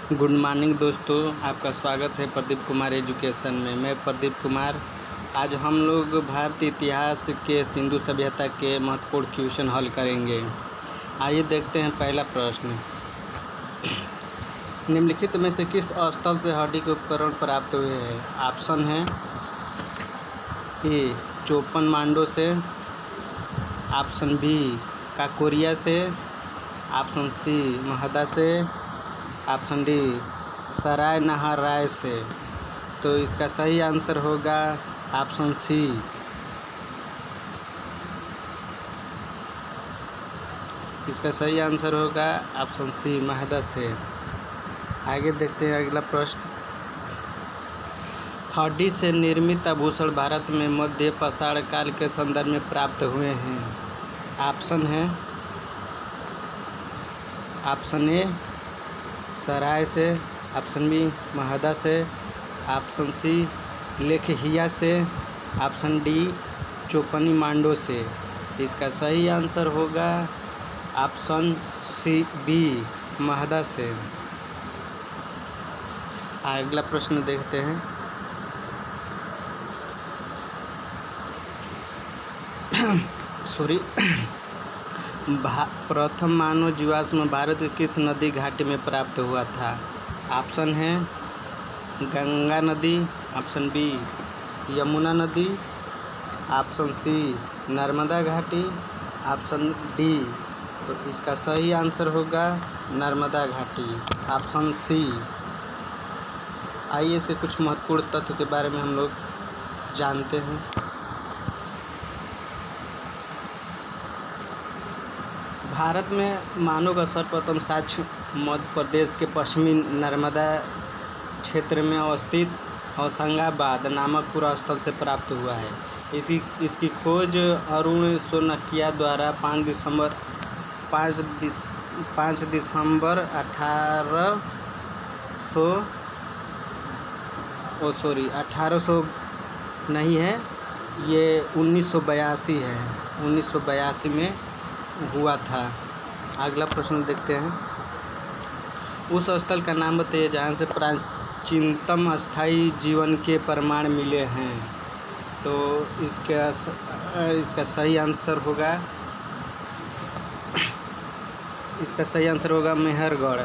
Good morning दोस्तों, आपका स्वागत है प्रदीप कुमार एजुकेशन में। मैं प्रदीप कुमार। आज हम लोग भारतीय इतिहास के सिंधु सभ्यता के महत्वपूर्ण क्वेश्चन हल करेंगे। आइए देखते हैं पहला प्रश्न। निम्नलिखित में से किस स्थल से हड्डी के उपकरण प्राप्त हुए हैं? ऑप्शन है ए चोपन मांडो से, ऑप्शन बी काकोरिया से, ऑप्शन सी महदा से, ऑप्शन डी सराय नहाराय से। तो इसका सही आंसर होगा ऑप्शन सी। इसका सही आंसर होगा ऑप्शन सी महदा से। आगे देखते हैं अगला प्रश्न। हड्डी से निर्मित आभूषण भारत में मध्य पाषाण काल के संदर्भ में प्राप्त हुए हैं। ऑप्शन है ऑप्शन ए सराय से, ऑप्शन बी महदा से, ऑप्शन सी लेखहिया से, ऑप्शन डी चोपनी मांडो से। इसका सही आंसर होगा ऑप्शन सी बी महदा से। अगला प्रश्न देखते हैं। प्रथम मानव जीवाश्म भारत के किस नदी घाटी में प्राप्त हुआ था? ऑप्शन है गंगा नदी, ऑप्शन बी यमुना नदी, ऑप्शन सी नर्मदा घाटी, ऑप्शन डी। तो इसका सही आंसर होगा नर्मदा घाटी, ऑप्शन सी। आइए इसके कुछ महत्वपूर्ण तथ्य के बारे में हम लोग जानते हैं। भारत में मानव का सर्वप्रथम साक्ष्य मध्य प्रदेश के पश्चिमी नर्मदा क्षेत्र में अवस्थित होशंगाबाद नामक पुरास्थल से प्राप्त हुआ है। इसकी खोज अरुण सोनकिया द्वारा 5 दिसंबर 1800 नहीं है, ये 1982 है। 1982 में हुआ था। अगला प्रश्न देखते हैं। उस स्थल का नाम बताइए जहाँ से प्राचीनतम स्थायी जीवन के प्रमाण मिले हैं। तो इसका सही आंसर होगा मेहरगढ़।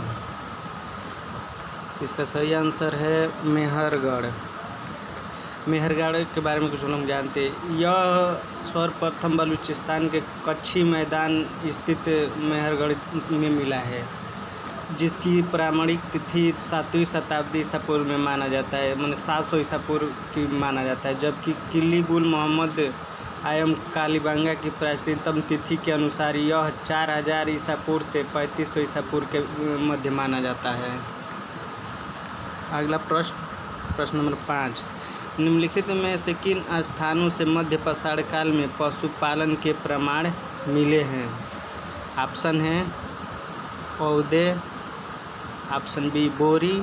इसका सही आंसर है मेहरगढ़। मेहरगढ़ के बारे में कुछ लोग जानते हैं। यह सर्वप्रथम बलूचिस्तान के कच्छी मैदान स्थित मेहरगढ़ में मिला है, जिसकी प्रामाणिक तिथि 7वीं शताब्दी ईसा पूर्व में माना जाता है, माने 700 ईसा पूर्व की माना जाता है। जबकि किली गुल मोहम्मद आयम कालीबांगा की प्राचीनतम तिथि के अनुसार यह 4000 ईसा पूर्व से 3500 ईसा पूर्व के मध्य माना जाता है। अगला प्रश्न नंबर 5। निम्नलिखित में से किन स्थानों से मध्य पाषाण काल में पशुपालन के प्रमाण मिले हैं? ऑप्शन है Aude, option B Bori,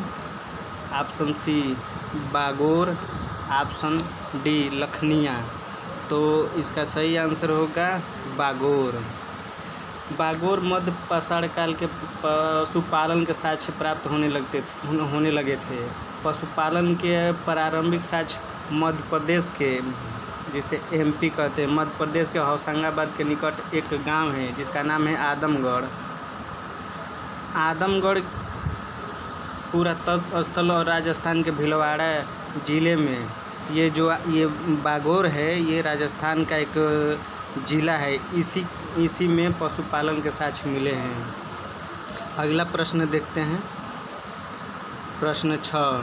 option C Bagor, option D Lakhaniya. तो इसका सही आंसर होगा बागोर। बागोर मध्य पाषाण काल के पशुपालन के साक्ष्य प्राप्त होने लगे थे। पशुपालन के प्रारंभिक साक्ष्य मध्य प्रदेश के, जिसे एमपी कहते हैं, मध्य प्रदेश के होशंगाबाद के निकट एक गांव है जिसका नाम है आदमगढ़। आदमगढ़ पुरातत्व स्थल और राजस्थान के भीलवाड़ा जिले में ये बागोर है, ये राजस्थान का एक जिला है। इसी में पशुपालन के साक्ष्य मिले हैं। अगला प्रश्न देखते हैं। प्रश्न 6।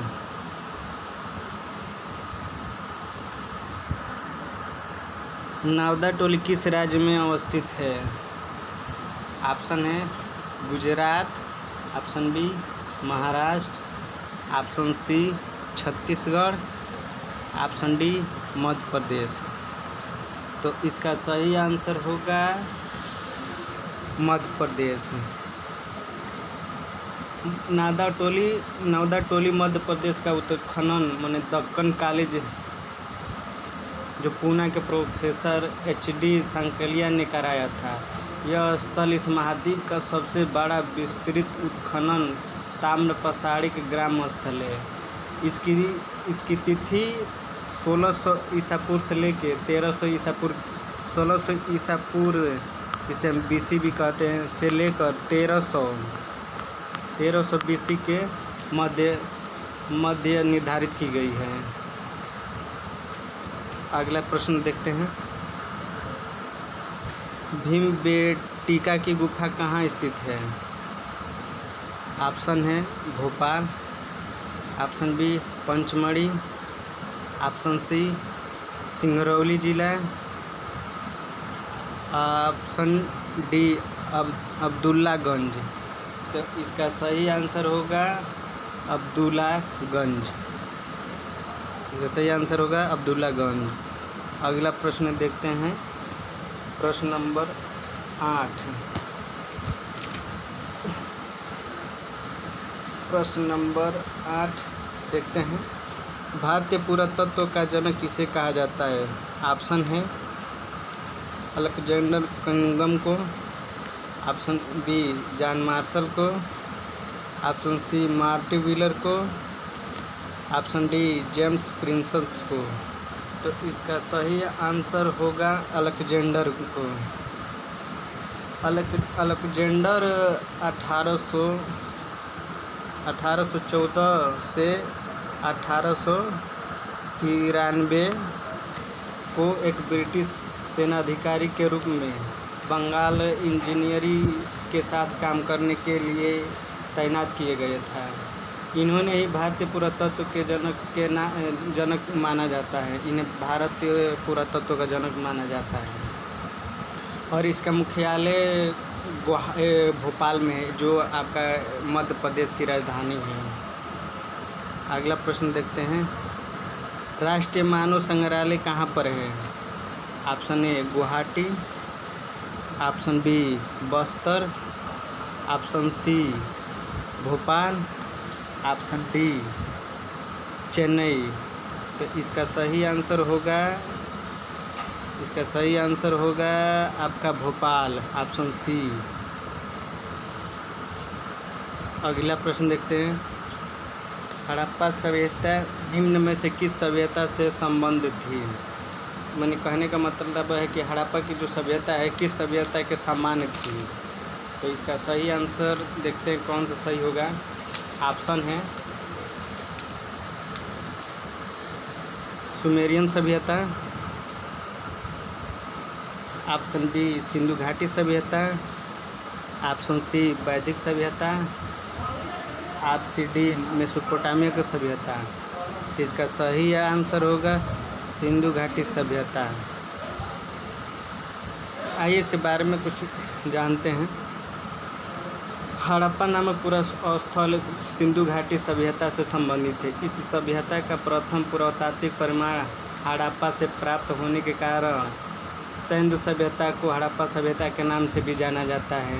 नावदा टोली किस राज्य में अवस्थित है? ऑप्शन है Gujarat, option B Maharashtra, option C Chhattisgarh, option D Madhya Pradesh. तो इसका सही आंसर होगा मध्य प्रदेश। नावदा टोली मध्य प्रदेश का उत्खनन माने दक्कन कॉलेज जो पूना के प्रोफेसर HD सांकलिया ने कराया था। यह स्थल इस महाद्वीप का सबसे बड़ा विस्तृत उत्खनन ताम्रपसाड़ी के ग्राम स्थल है। इसकी तिथि 1600 ईसा पूर्व से लेके 1300 ईसा पूर्व 1600 ईसा पूर्व, इसे हम BC भी कहते हैं, से लेकर 1300 BC के मध्य निर्धारित की गई है। अगला प्रश्न देखते हैं। भीमबेटका की गुफा कहाँ स्थित है? ऑप्शन है Bhopal, option B Panchmarhi, option C Singrauli जिला, ऑप्शन डी अब्दुल्लागंज। तो इसका सही आंसर होगा अब्दुल्लागंज। इसका सही आंसर होगा अब्दुल्लागंज। अगला प्रश्न देखते हैं, प्रश्न नंबर 8। प्रश्न नंबर 8 देखते हैं। भारतीय पुरातत्व का जनक किसे कहा जाता है? ऑप्शन है अलेक्जेंडर कनिंघम को, ऑप्शन बी जॉन मार्शल को, ऑप्शन सी मार्टिन व्हीलर को, ऑप्शन डी जेम्स प्रिंसेप को। तो इसका सही आंसर होगा अलेक्जेंडर को। अलेक्जेंडर 1814 से 1893 को एक ब्रिटिश सेनाधिकारी के रूप में बंगाल इंजीनियरिंग के साथ काम करने के लिए तैनात किए गए था। इन्होंने ही भारतीय पुरातत्व के जनक माना जाता है। इन्हें भारतीय पुरातत्व का जनक माना जाता है। और इसका मुख्यालय भोपाल में है, जो आपका मध्य प्रदेश की राजधानी है। अगला प्रश्न देखते हैं। राष्ट्रीय मानव संग्रहालय कहाँ पर है? Option A Guwahati, option B Bastar, option C Bhopal, option D Chennai. तो इसका सही आंसर होगा आपका भोपाल, ऑप्शन सी। अगला प्रश्न देखते हैं। हड़प्पा सभ्यता निम्न में से किस सभ्यता से संबंधित थी? मैंने कहने का मतलब है कि हड़प्पा की जो सभ्यता है किस सभ्यता के समान थी। तो इसका सही आंसर देखते हैं कौन सा सही होगा। ऑप्शन है सुमेरियन सभ्यता, ऑप्शन बी सिंधु घाटी सभ्यता, ऑप्शन सी वैदिक सभ्यता, ऑप्शन डी मेसोपोटामिया की सभ्यता। इसका सही आंसर होगा सिंधु घाटी सभ्यता। आइए इसके बारे में कुछ जानते हैं। हड़प्पा नामक पूरा स्थल सिंधु घाटी सभ्यता से संबंधित है। इस सभ्यता का प्रथम पुरातात्विक प्रमाण हड़प्पा से प्राप्त होने के कारण सिंधु सभ्यता को हड़प्पा सभ्यता के नाम से भी जाना जाता है।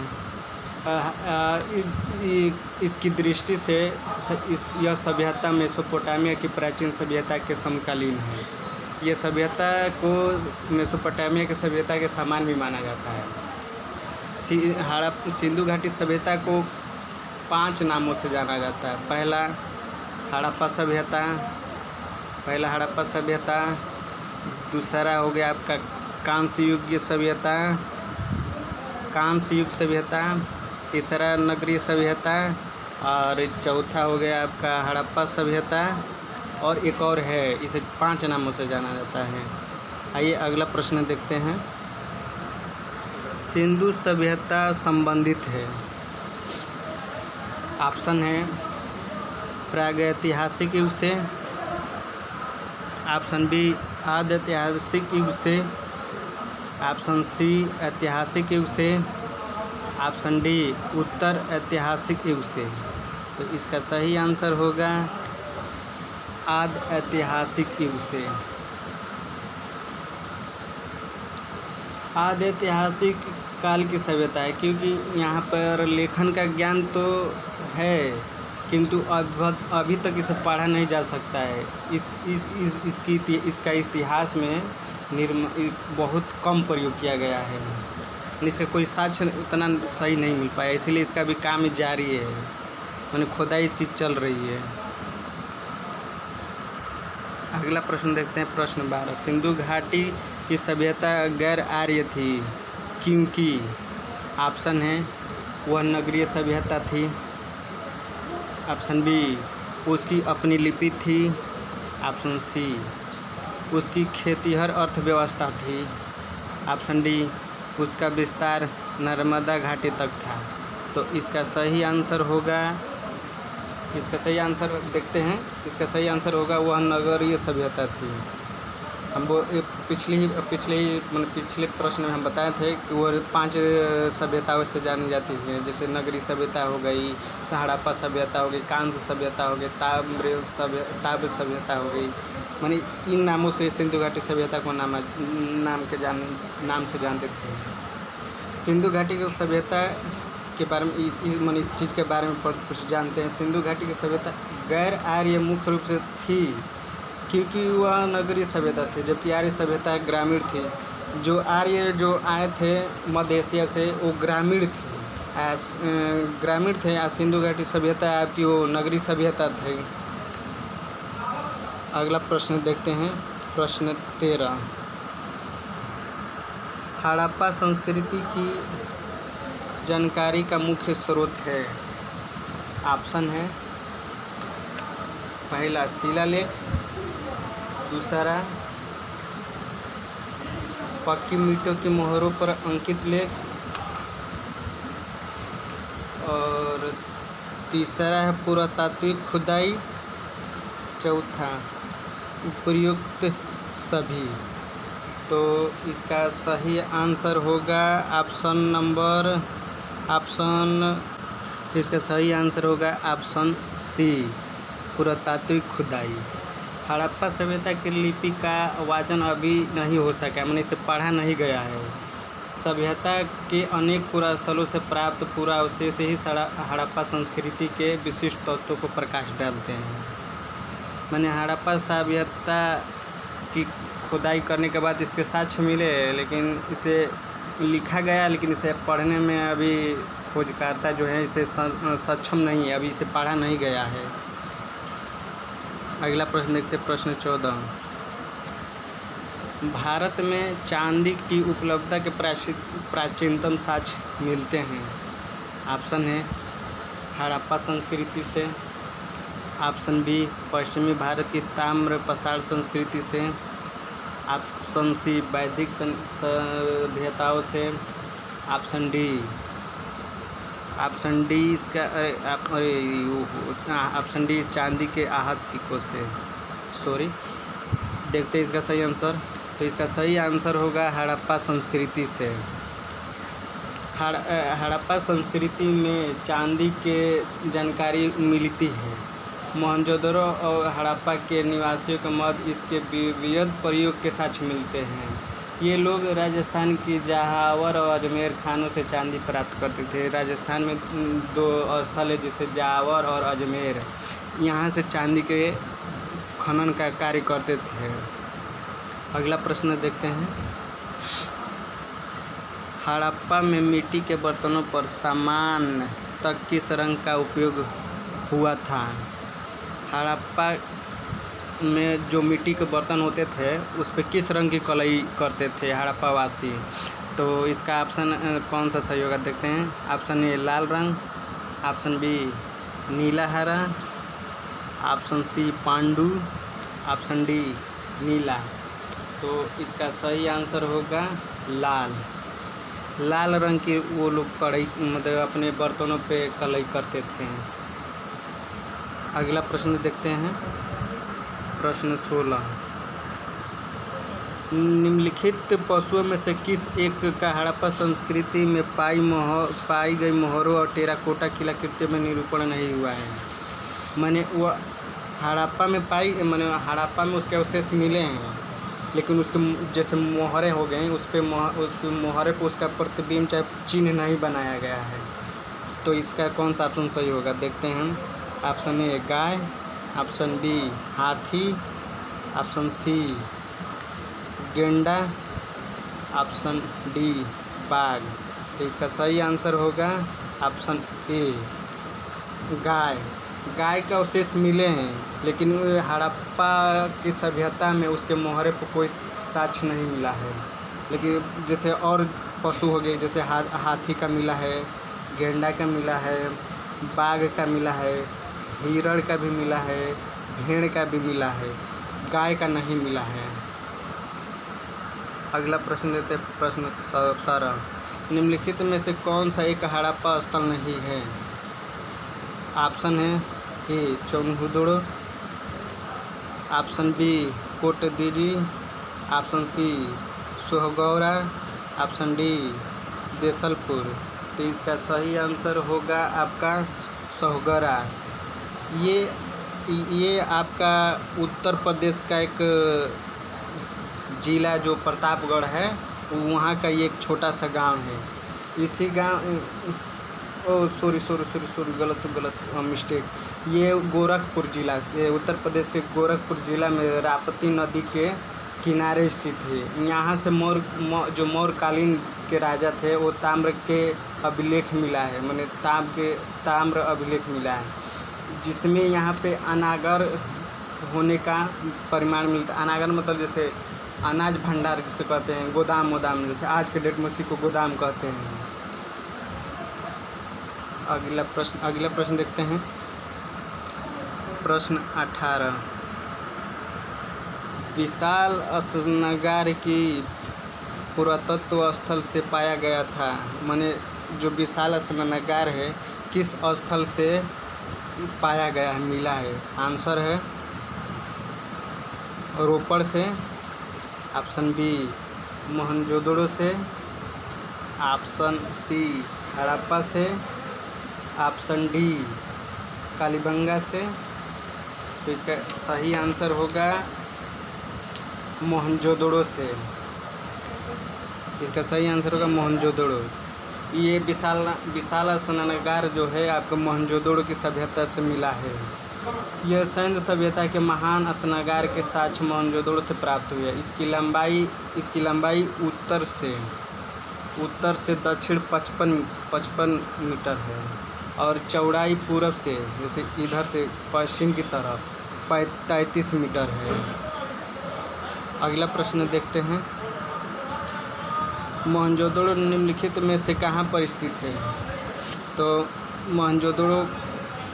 इसकी दृष्टि से यह सभ्यता मेसोपोटामिया की प्राचीन सभ्यता के समकालीन है। यह सभ्यता को मेसोपोटामिया की सभ्यता के समान भी माना जाता है। सिंधु घाटी सभ्यता को 5 नामों से जाना जाता है। पहला हड़प्पा सभ्यता, दूसरा हो गया आपका कांस्य युग सभ्यता, तीसरा नगरीय सभ्यता और चौथा हो गया आपका हड़प्पा सभ्यता और एक और है। इसे 5 नामों से जाना जाता है। आइए अगला प्रश्न देखते हैं। सिंधु सभ्यता संबंधित है। ऑप्शन है प्रागैतिहासिक युग से, ऑप्शन बी आद्य ऐतिहासिक युग से, ऑप्शन सी ऐतिहासिक युग से, ऑप्शन डी उत्तर ऐतिहासिक युग से। तो इसका सही आंसर होगा आद्य ऐतिहासिक युग से। आद्य ऐतिहासिक काल की सभ्यता है, क्योंकि यहाँ पर लेखन का ज्ञान तो है किंतु अभी तक इसे पढ़ा नहीं जा सकता है। इसका इतिहास में बहुत कम प्रयोग किया गया है। इसका कोई साक्ष्य उतना सही नहीं मिल पाया, इसलिए इसका भी काम जारी है। मैंने खुदाई इसकी चल रही है। अगला प्रश्न देखते हैं, प्रश्न 12। सिंधु घाटी की सभ्यता गैर आर्य थी क्योंकि ऑप्शन है वह नगरीय सभ्यता थी, ऑप्शन बी उसकी अपनी लिपि थी, ऑप्शन सी उसकी खेतीहर अर्थव्यवस्था थी, ऑप्शन डी उसका विस्तार नर्मदा घाटी तक था। तो इसका सही आंसर होगा, इसका सही आंसर देखते हैं, इसका सही आंसर होगा वह नगरीय सभ्यता थी। हम वो पिछले प्रश्न में हम बताए थे कि वह 5 सभ्यताओं से जानी जाती है, जैसे नगरीय सभ्यता हो गई, हड़प्पा सभ्यता हो गई, कांस्य सभ्यता हो गई, ताम्र सभ्यता हो गई। माने इन नामों से सिंधु घाटी सभ्यता को नाम से जानते थे। सिंधु घाटी की सभ्यता के बारे में इस चीज़ के बारे में कुछ जानते हैं। सिंधु घाटी की सभ्यता गैर आर्य मुख्य रूप से थी क्योंकि वह नगरीय सभ्यता थी, जबकि आर्य सभ्यता ग्रामीण थी। जो आर्य जो आए थे मध्य एशिया से वो ग्रामीण थे। सिंधु घाटी सभ्यता आपकी वो नगरीय सभ्यता थी। अगला प्रश्न देखते हैं, प्रश्न 13। हड़प्पा संस्कृति की जानकारी का मुख्य स्रोत है। ऑप्शन है पहला शिलालेख, दूसरा पक्की ईंटों की मोहरों पर अंकित लेख, और तीसरा है पुरातात्विक खुदाई, चौथा उपयुक्त सभी। तो इसका सही आंसर होगा इसका सही आंसर होगा ऑप्शन सी, पुरातात्विक खुदाई। हड़प्पा सभ्यता की लिपि का वाचन अभी नहीं हो सका, मैंने इसे पढ़ा नहीं गया है। सभ्यता के अनेक पुरास्थलों से प्राप्त पुरावशेष ही हड़प्पा संस्कृति के विशिष्ट तत्वों को प्रकाश डालते हैं। मैंने हड़प्पा सभ्यता की खुदाई करने के बाद इसके साक्ष्य मिले, लेकिन इसे लिखा गया, लेकिन इसे पढ़ने में अभी खोजकर्ता जो है इसे सक्षम नहीं है, अभी इसे पढ़ा नहीं गया है। अगला प्रश्न देखते हैं, प्रश्न 14। भारत में चांदी की उपलब्धता के प्राचीनतम साक्ष्य मिलते हैं। ऑप्शन है हड़प्पा संस्कृति से, ऑप्शन बी पश्चिमी भारत की ताम्र पसार संस्कृति से, ऑप्शन सी वैदिक सभ्यताओं से, ऑप्शन डी इसका ऑप्शन डी चांदी के आहत सिक्कों से। देखते हैं इसका सही आंसर। तो इसका सही आंसर होगा हड़प्पा संस्कृति से। हड़प्पा संस्कृति में चांदी के जानकारी मिलती है। मोहनजोदड़ो और हड़प्पा के निवासियों के मध्य इसके विविध प्रयोग के साक्ष्य मिलते हैं। ये लोग राजस्थान की जहावर और अजमेर खानों से चांदी प्राप्त करते थे। राजस्थान में 2 स्थल है, जैसे जहावर और अजमेर, यहाँ से चांदी के खनन का कार्य करते थे। अगला प्रश्न देखते हैं। हड़प्पा में मिट्टी के बर्तनों पर सामान तक किस रंग का उपयोग हुआ था? हड़प्पा में जो मिट्टी के बर्तन होते थे उस पर किस रंग की कलई करते थे हड़प्पा वासी? तो इसका ऑप्शन कौन सा सही होगा देखते हैं। ऑप्शन ए लाल रंग, ऑप्शन बी नीला हरा, ऑप्शन सी पांडु, ऑप्शन डी नीला। तो इसका सही आंसर होगा लाल रंग की वो लोग कढ़ाई मतलब अपने बर्तनों पे कलई करते थे। अगला प्रश्न देखते हैं, प्रश्न 16। निम्नलिखित पशुओं में से किस एक का हड़प्पा संस्कृति में पाई गई मोहरों और टेराकोटा कलाकृतियों में निरूपण नहीं हुआ है? मैंने वो हड़प्पा में उसके अवशेष मिले हैं, लेकिन उसके जैसे मोहरे हो गए उस मोहरे पर उसका प्रतिबिंब चाहे चिन्ह नहीं बनाया गया है। तो इसका कौन सा ऑप्शन सही होगा देखते हैं। ऑप्शन ए गाय, ऑप्शन बी हाथी, ऑप्शन सी गेंडा, ऑप्शन डी बाघ। तो इसका सही आंसर होगा ऑप्शन ए गाय गाय का अवशेष मिले हैं, लेकिन हड़प्पा की सभ्यता में उसके मोहरे पर कोई साक्ष्य नहीं मिला है। लेकिन जैसे और पशु हो गए, जैसे हाथी का मिला है, गेंडा का मिला है, बाघ का मिला है, हिरण का भी मिला है, भेड़ का भी मिला है, गाय का नहीं मिला है। अगला प्रश्न देते हैं, प्रश्न 17। निम्नलिखित में से कौन सा एक हड़प्पा स्थल नहीं है? ऑप्शन है A Chanhudaro, option B Kotdiji, option C Sohgaura, option D Desalpur. तो इसका सही आंसर होगा आपका सोहगौरा। ये आपका उत्तर प्रदेश का एक जिला जो प्रतापगढ़ है, वहाँ का ये एक छोटा सा गांव है। इसी गांव सॉरी गलत मिस्टेक। ये गोरखपुर जिला से, उत्तर प्रदेश के गोरखपुर जिला में राप्ती नदी के किनारे स्थित है। यहाँ से जो मौर्यकालीन के राजा थे, वो ताम्र के अभिलेख मिला है, माने ताम्र अभिलेख मिला है, जिसमें यहाँ पे अनागर होने का परिमाण मिलता है। अनागर मतलब जैसे अनाज भंडार जिसे कहते हैं, गोदाम, जैसे आज के डेट में उसी को गोदाम कहते हैं। अगला प्रश्न देखते हैं, प्रश्न 18। विशाल असनगार की पुरातत्व स्थल से पाया गया था, माने जो विशाल असनगार है किस स्थल से पाया गया है, मिला है? आंसर है रोपड़ से, ऑप्शन बी मोहनजोदड़ो से, ऑप्शन सी हड़प्पा से, ऑप्शन डी कालीबंगा से। तो इसका सही आंसर होगा मोहनजोदड़ो से। इसका सही आंसर होगा मोहनजोदड़ो। ये विशाल स्नानागार जो है आपको मोहनजोदड़ो की सभ्यता से मिला है। यह सिंधु सभ्यता के महान स्नानागार के साक्ष्य मोहनजोदड़ो से प्राप्त हुए। इसकी लंबाई उत्तर से दक्षिण 55 मीटर है और चौड़ाई पूरब से, जैसे इधर से पश्चिम की तरफ 33 मीटर है। अगला प्रश्न देखते हैं, मोहनजोदड़ो निम्नलिखित में से कहाँ पर स्थित है? तो मोहनजोदड़ो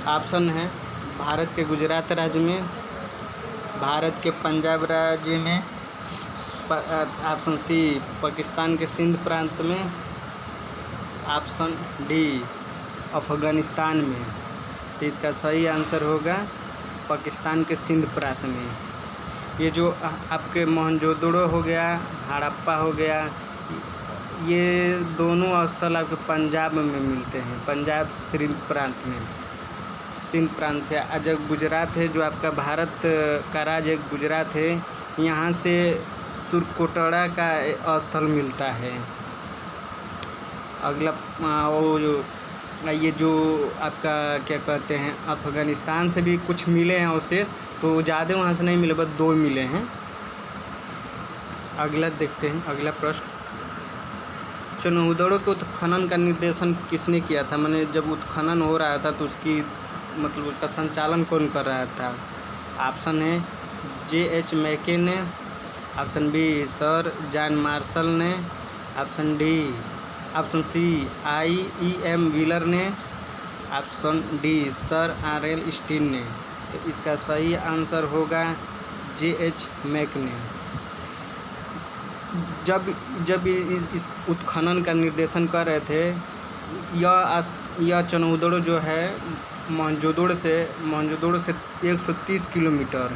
ऑप्शन है भारत के गुजरात राज्य में, भारत के पंजाब राज्य में, ऑप्शन सी पाकिस्तान के सिंध प्रांत में, ऑप्शन डी अफगानिस्तान में। तो इसका सही आंसर होगा पाकिस्तान के सिंध प्रांत में। ये जो आपके मोहनजोदड़ो हो गया, हड़प्पा हो गया, ये दोनों स्थल आपके पंजाब में मिलते हैं, पंजाब सिंध प्रांत में, सिंध प्रांत से। जब गुजरात है, जो आपका भारत का राज्य गुजरात है, यहाँ से सुरकोटड़ा का स्थल मिलता है। अगला ये जो आपका क्या कहते हैं, अफगानिस्तान से भी कुछ मिले हैं अवशेष, तो ज़्यादा वहाँ से नहीं मिले, बस 2 मिले हैं। अगला देखते हैं, अगला प्रश्न, चौनहुदड़ो के उत्खनन का निर्देशन किसने किया था? मैंने जब उत्खनन हो रहा था तो उसका संचालन कौन कर रहा था? ऑप्शन है J.H. मैके ने, option B sir John Marshall ने, ऑप्शन सी I.E.M. व्हीलर ने, option D sir R.L. Stein ने। तो इसका सही आंसर होगा J.H. मैक ने। जब इस उत्खनन का निर्देशन कर रहे थे, यह चौनहुदड़ो जो है मोहनजोदड़ो से 130 किलोमीटर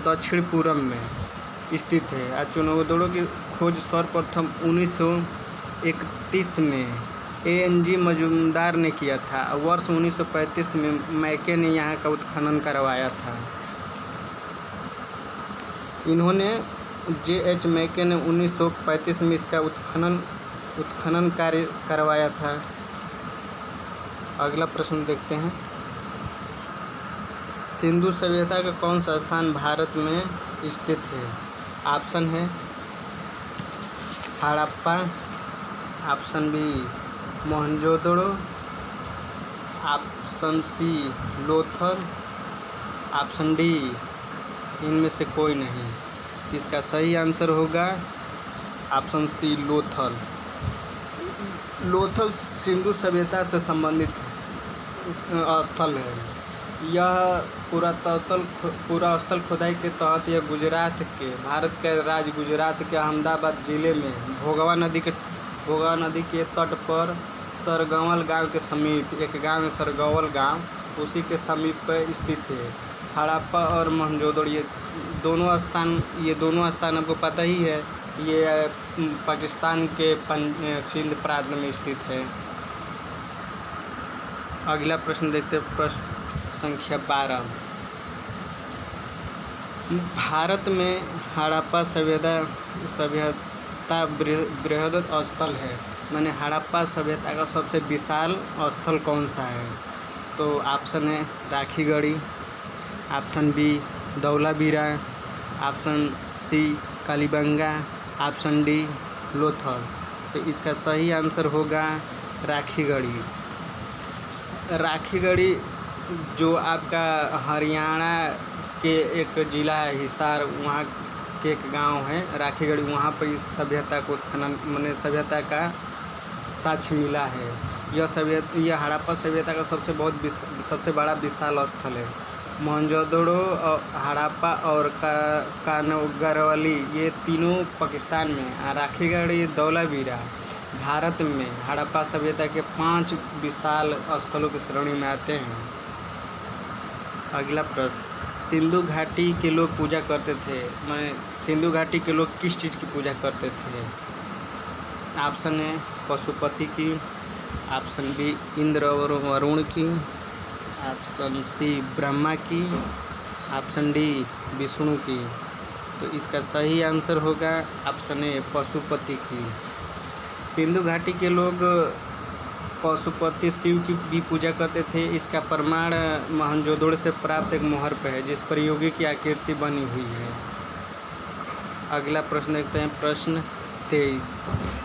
दक्षिण पूर्व में स्थित है। चौनहुदड़ो की खोज सर्वप्रथम 1931 में A.N.G. मजूमदार ने किया था। वर्ष 1935 में मैके ने यहाँ का उत्खनन करवाया था। इन्होंने J.H. मैके ने 1935 में इसका उत्खनन कार्य करवाया था। अगला प्रश्न देखते हैं, सिंधु सभ्यता का कौन सा स्थान भारत में स्थित है? ऑप्शन है Harappa, option B Mohenjodaro, option C Lothal, option D इनमें से कोई नहीं। इसका सही आंसर होगा ऑप्शन सी लोथल। लोथल सिंधु सभ्यता से संबंधित स्थल है। यह पूरा स्थल खुदाई के तहत यह गुजरात के भारत के राज्य गुजरात के अहमदाबाद जिले में भोगवा नदी के तट पर सरगवल गांव के समीप एक गांव है सरगवल गांव, उसी के समीप पर स्थित है। हड़प्पा और मोहनजोदड़ो ये दोनों स्थान आपको पता ही है, ये पाकिस्तान के सिंध प्रांत में स्थित है। अगला प्रश्न देखते हैं, प्रश्न संख्या 12। भारत में हड़प्पा सभ्यता बृहद स्थल है, माने हड़प्पा सभ्यता का सबसे विशाल स्थल कौन सा है? तो ऑप्शन है Rakhigarhi, option B Dholavira, option C Kalibanga, option D Lothal. तो इसका सही आंसर होगा राखीगढ़ी। राखीगढ़ी जो आपका हरियाणा के एक ज़िला है हिसार, वहाँ के एक गांव है राखीगढ़ी, वहाँ पर इस सभ्यता को सभ्यता का साक्ष्य मिला है। यह हड़प्पा सभ्यता का सबसे बड़ा विशाल स्थल है। मोहनजोदड़ो, हड़प्पा और कानगरवली ये तीनों पाकिस्तान में, राखीगढ़ी धौलावीरा भारत में हड़प्पा सभ्यता के 5 विशाल स्थलों की श्रेणी में आते हैं। अगला प्रश्न, सिंधु घाटी के लोग पूजा करते थे, सिंधु घाटी के लोग किस चीज़ की पूजा करते थे? ऑप्शन है पशुपति की, ऑप्शन बी इंद्र और वरुण की, ऑप्शन सी ब्रह्मा की, ऑप्शन डी विष्णु की। तो इसका सही आंसर होगा ऑप्शन ए पशुपति की। सिंधु घाटी के लोग पशुपति शिव की भी पूजा करते थे। इसका प्रमाण मोहनजोदड़ो से प्राप्त एक मोहर पर है, जिस पर योगी की आकृति बनी हुई है। अगला प्रश्न देखते हैं, प्रश्न 23।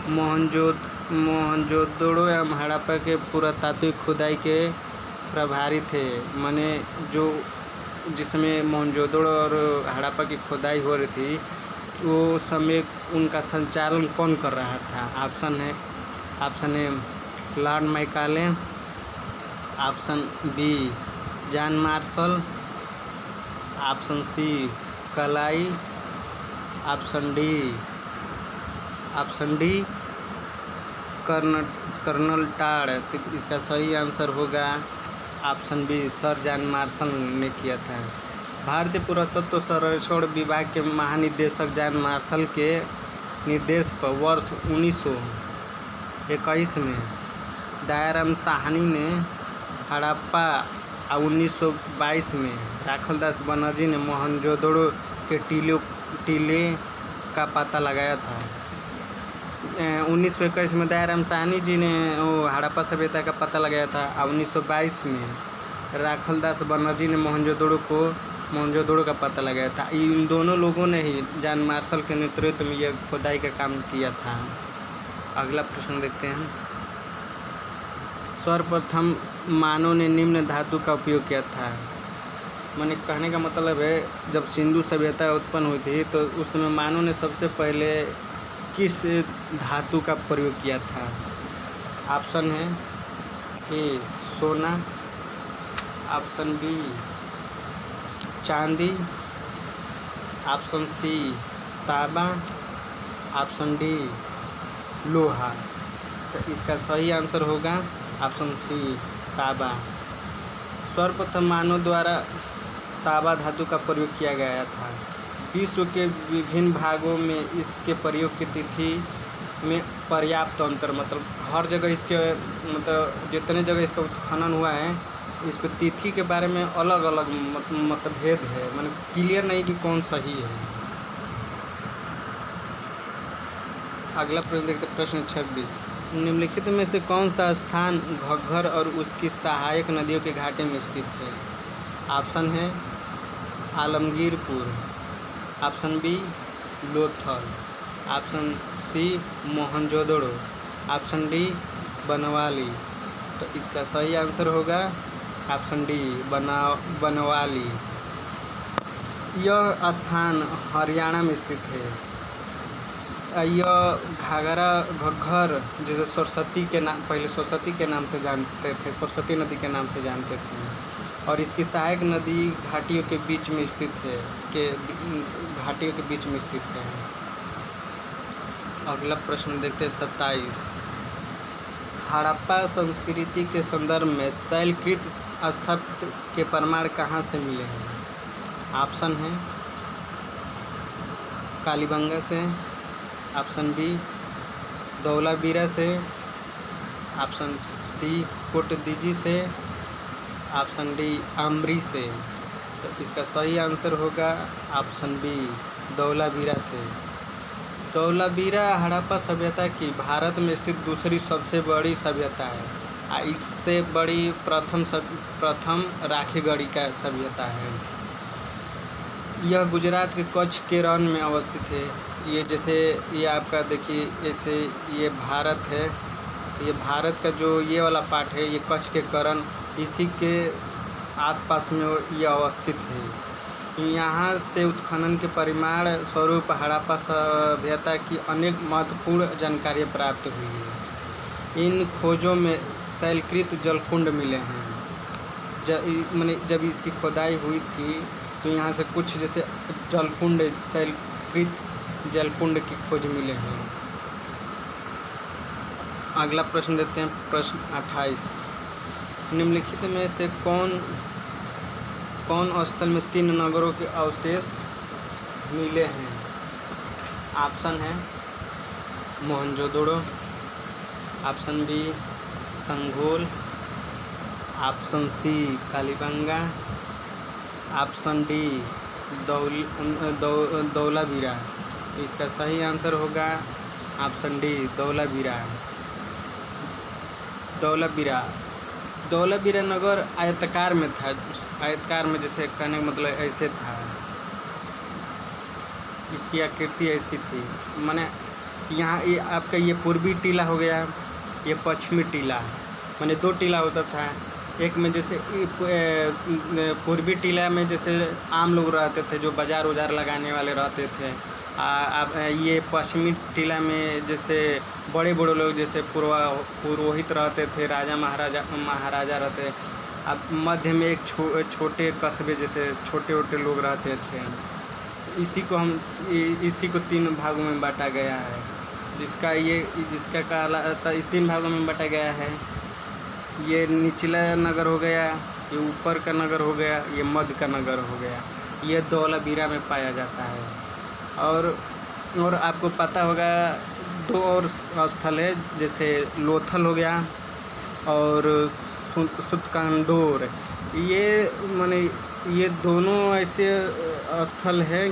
मोहनजोदड़ो एवं हड़प्पा के पुरातात्विक खुदाई के प्रभारी थे, माने जो जिसमें मोहनजोदड़ो और हड़प्पा की खुदाई हो रही थी, वो समय उनका संचालन कौन कर रहा था? Option A lord Macaulay, option B John Marshall, option C कलाई, ऑप्शन डी कर्नल टाड़। तो इसका सही आंसर होगा option B sir John Marshall ने किया था। भारतीय पुरातत्व सर्वेक्षण विभाग के महानिदेशक जॉन मार्शल के निर्देश पर वर्ष 1921 में दयाराम साहनी ने हड़प्पा और 1922 में राखलदास बनर्जी ने मोहनजोदड़ो के टीले का पता लगाया था। 1921 में दयाराम साहनी जी ने हड़प्पा सभ्यता का पता लगाया था और 1922 में राखलदास बनर्जी ने मोहनजोदड़ो का पता लगाया था। इन दोनों लोगों ने ही जॉन मार्शल के नेतृत्व में यह खुदाई का काम किया था। अगला प्रश्न देखते हैं, सर्वप्रथम मानव ने निम्न धातु का उपयोग किया था। मैंने कहने का मतलब है, जब सिंधु सभ्यता उत्पन्न हुई थी तो उस समय मानव ने सबसे पहले किस धातु का प्रयोग किया था? ऑप्शन है ए सोना, ऑप्शन बी चांदी, ऑप्शन सी तांबा, ऑप्शन डी लोहा। तो इसका सही आंसर होगा ऑप्शन सी तांबा। सर्वप्रथम मानव द्वारा तांबा धातु का प्रयोग किया गया था। विश्व के विभिन्न भागों में इसके प्रयोग की तिथि में पर्याप्त अंतर, मतलब हर जगह इसके जितने जगह इसका उत्खनन हुआ है, इसको तिथि के बारे में अलग अलग मतभेद है, मतलब क्लियर नहीं कि कौन सही है। अगला प्रश्न देखते हैं, प्रश्न 26। निम्नलिखित में से कौन सा स्थान घग्गर और उसकी सहायक नदियों के घाटे में स्थित है? ऑप्शन है Alamgirpur, option B Lothal, option C Mohenjodaro, option D Banawali, तो इसका सही आंसर होगा ऑप्शन डी, बनवाली। यह स्थान हरियाणा में स्थित है। यह घाघरा घग्घर जैसे सरस्वती के नाम, पहले सरस्वती के नाम से जानते थे, सरस्वती नदी के नाम से जानते थे, और इसकी सहायक नदी घाटियों के बीच में स्थित है, घाटियों के बीच में स्थित है। अगला प्रश्न देखते हैं 27। हड़प्पा संस्कृति के संदर्भ में शैलकृत स्थापत्य के प्रमाण कहाँ से मिले हैं? ऑप्शन है कालीबंगा से, ऑप्शन बी धौलावीरा से, ऑप्शन सी कोटदीजी से, ऑप्शन डी अमरी से। तो इसका सही आंसर होगा ऑप्शन बी धौलावीरा से। धौलावीरा हड़प्पा सभ्यता की भारत में स्थित दूसरी सबसे बड़ी सभ्यता है। इससे बड़ी प्रथम राखीगढ़ी का सभ्यता है। यह गुजरात के कच्छ के रण में अवस्थित है। ये जैसे ये आपका देखिए, ऐसे ये भारत है, ये भारत का जो ये वाला पार्ट है, ये कच्छ के करण, इसी के आसपास में ये अवस्थित है। यहाँ से उत्खनन के परिमाण स्वरूप हड़प्पा सभ्यता की अनेक महत्वपूर्ण जानकारी प्राप्त हुई है। इन खोजों में शैलकृत जलकुंड मिले हैं। जब इसकी खोदाई हुई थी तो यहाँ से कुछ जैसे जलकुंड, शैलकृत जलकुंड की खोज मिले हैं। अगला प्रश्न देते हैं, प्रश्न 28। निम्नलिखित में से कौन स्थल में 3 नगरों के अवशेष मिले हैं? ऑप्शन है Mohenjodaro, option B Sanghol, option C Kalibanga, option D Dholavira. इसका सही आंसर होगा ऑप्शन डी धौलावीरा। धौलावीरा नगर आयताकार में था। आयताकार में जैसे कहने का मतलब ऐसे था, इसकी आकृति ऐसी थी। माने यहाँ ये आपका ये पूर्वी टीला हो गया, ये पश्चिमी टीला, माने 2 टीला होता था। एक में जैसे पूर्वी टीला में जैसे आम लोग रहते थे, जो बाजार उजार लगाने वाले रहते थे। अब ये पश्चिमी टीला में जैसे बड़े बड़े लोग जैसे पुरोहित रहते थे, राजा महाराजा रहते। अब मध्य में एक छोटे कस्बे जैसे छोटे लोग रहते थे। इसी को 3 भागों में बांटा गया है, जिसका काला 3 भागों में बांटा गया है। ये निचला नगर हो गया, ये ऊपर का नगर हो गया, ये मध्य का नगर हो गया। ये धौलावीरा में पाया जाता है। और आपको पता होगा 2 और स्थल है, जैसे लोथल हो गया और सुतकांडोर। ये दोनों ऐसे स्थल है,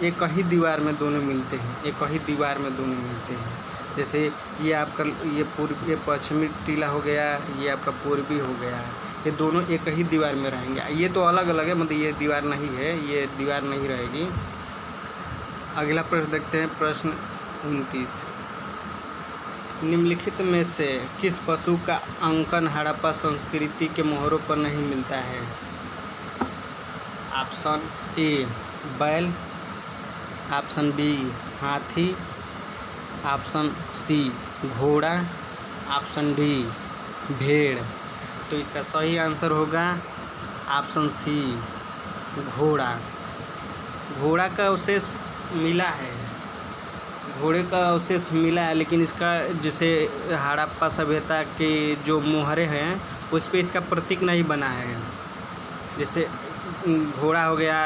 एक ही दीवार में दोनों मिलते हैं। जैसे ये आपका ये पश्चिमी टीला हो गया, ये आपका पूर्वी हो गया। ये दोनों एक ही दीवार में रहेंगे। ये तो अलग अलग है, मतलब ये दीवार नहीं है, ये दीवार नहीं रहेगी। अगला प्रश्न देखते हैं, प्रश्न 29। निम्नलिखित में से किस पशु का अंकन हड़प्पा संस्कृति के मोहरों पर नहीं मिलता है? ऑप्शन ए बैल, ऑप्शन बी हाथी, ऑप्शन सी घोड़ा, ऑप्शन डी भेड़। तो इसका सही आंसर होगा ऑप्शन सी घोड़ा। घोड़ा का अवशेष मिला है, लेकिन इसका जैसे हड़प्पा सभ्यता के जो मोहरे हैं उस पर इसका प्रतीक नहीं बना है। जैसे घोड़ा हो गया,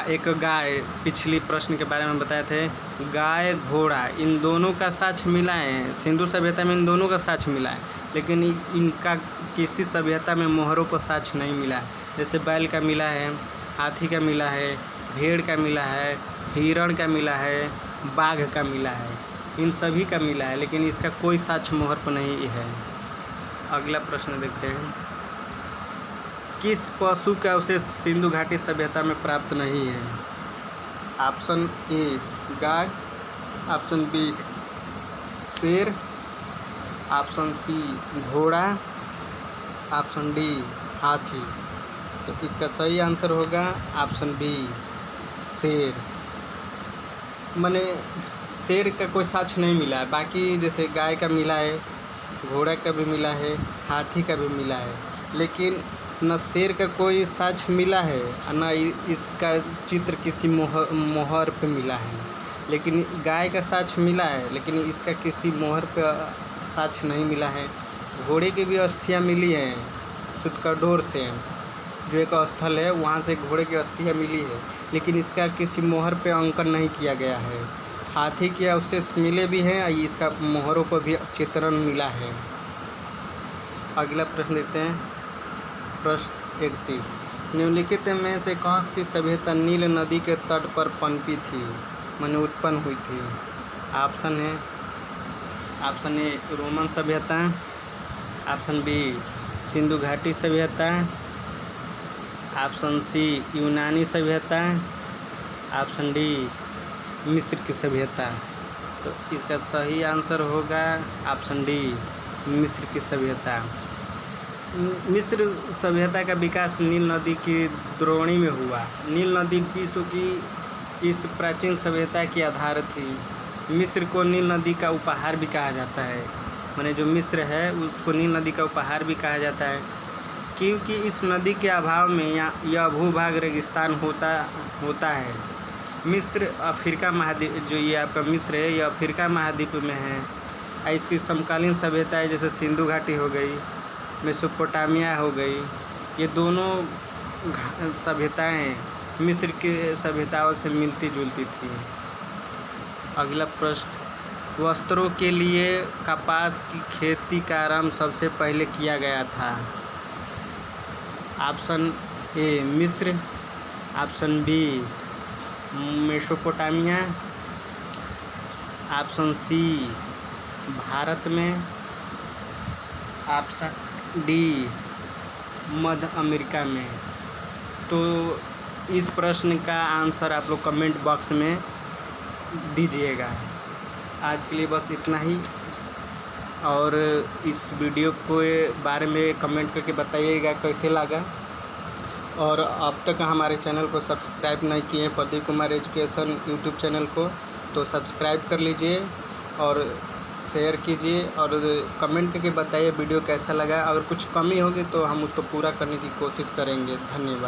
एक गाय, पिछली प्रश्न के बारे में बताए थे, गाय घोड़ा इन दोनों का साक्ष मिला है। सिंधु सभ्यता में इन दोनों का साक्ष मिला है, लेकिन इनका किसी सभ्यता में मोहरों पर साक्ष नहीं मिला। जैसे बैल का मिला है, हाथी का मिला है, भेड़ का मिला है, हिरण का मिला है, बाघ का मिला है, इन सभी का मिला है, लेकिन इसका कोई साक्ष्य मोहर पर नहीं है। अगला प्रश्न देखते हैं, किस पशु का अवशेष सिंधु घाटी सभ्यता में प्राप्त नहीं है? ऑप्शन ए गाय, ऑप्शन बी शेर, ऑप्शन सी घोड़ा, ऑप्शन डी हाथी। तो इसका सही आंसर होगा ऑप्शन बी शेर। माने शेर का कोई साक्ष्य नहीं मिला है, बाकी जैसे गाय का मिला है, घोड़ा का भी मिला है, हाथी का भी मिला है, लेकिन न शेर का कोई साक्ष्य मिला है और न इसका चित्र किसी मोहर पे मिला है। लेकिन गाय का साक्ष्य मिला है, लेकिन इसका किसी मोहर पे साक्ष्य नहीं मिला है। घोड़े की भी अस्थियाँ मिली हैं सुतकडोर से, जो एक स्थल है वहाँ से घोड़े की अस्थियाँ मिली है, लेकिन इसका किसी मोहर पे अंकन नहीं किया गया है। हाथी के अवशेष मिले भी हैं, इसका मोहरों पर भी चित्रण मिला है। अगला प्रश्न देखते हैं, प्रश्न 31। निम्नलिखित में से कौन सी सभ्यता नील नदी के तट पर पनपी थी, माने उत्पन्न हुई थी? ऑप्शन ए रोमन सभ्यता, ऑप्शन बी सिंधु घाटी सभ्यता, ऑप्शन सी यूनानी सभ्यता, ऑप्शन डी मिस्र की सभ्यता। तो इसका सही आंसर होगा ऑप्शन डी मिस्र की सभ्यता। मिस्र सभ्यता का विकास नील नदी की द्रोणी में हुआ। नील नदी विश्व की इस प्राचीन सभ्यता की आधार थी। मिस्र को नील नदी का उपहार भी कहा जाता है, माने जो मिस्र है उसको नील नदी का उपहार भी कहा जाता है, क्योंकि इस नदी के अभाव में यह भूभाग रेगिस्तान होता है। मिस्र अफ्रीका महाद्वीप, जो ये आपका मिस्र है ये अफ्रीका महाद्वीप में है। इसकी समकालीन सभ्यताएं जैसे सिंधु घाटी हो गई, मेसोपोटामिया हो गई, ये दोनों सभ्यताएं मिस्र की सभ्यताओं से मिलती जुलती थी। अगला प्रश्न, वस्त्रों के लिए कपास की खेती का आरंभ सबसे पहले किया गया था? ऑप्शन ए मिस्र, option B Mesopotamia, option C Bharat में, ऑप्शन डी मध्य अमेरिका में। तो इस प्रश्न का आंसर आप लोग कमेंट बॉक्स में दीजिएगा। आज के लिए बस इतना ही, और इस वीडियो के बारे में कमेंट करके बताइएगा कैसे लगा। और अब तक हमारे चैनल को सब्सक्राइब नहीं किए हैं, Pradeep Kumar education YouTube channel को, तो सब्सक्राइब कर लीजिए और शेयर कीजिए और कमेंट करके बताइए वीडियो कैसा लगा। अगर कुछ कमी होगी तो हम उसको पूरा करने की कोशिश करेंगे। धन्यवाद।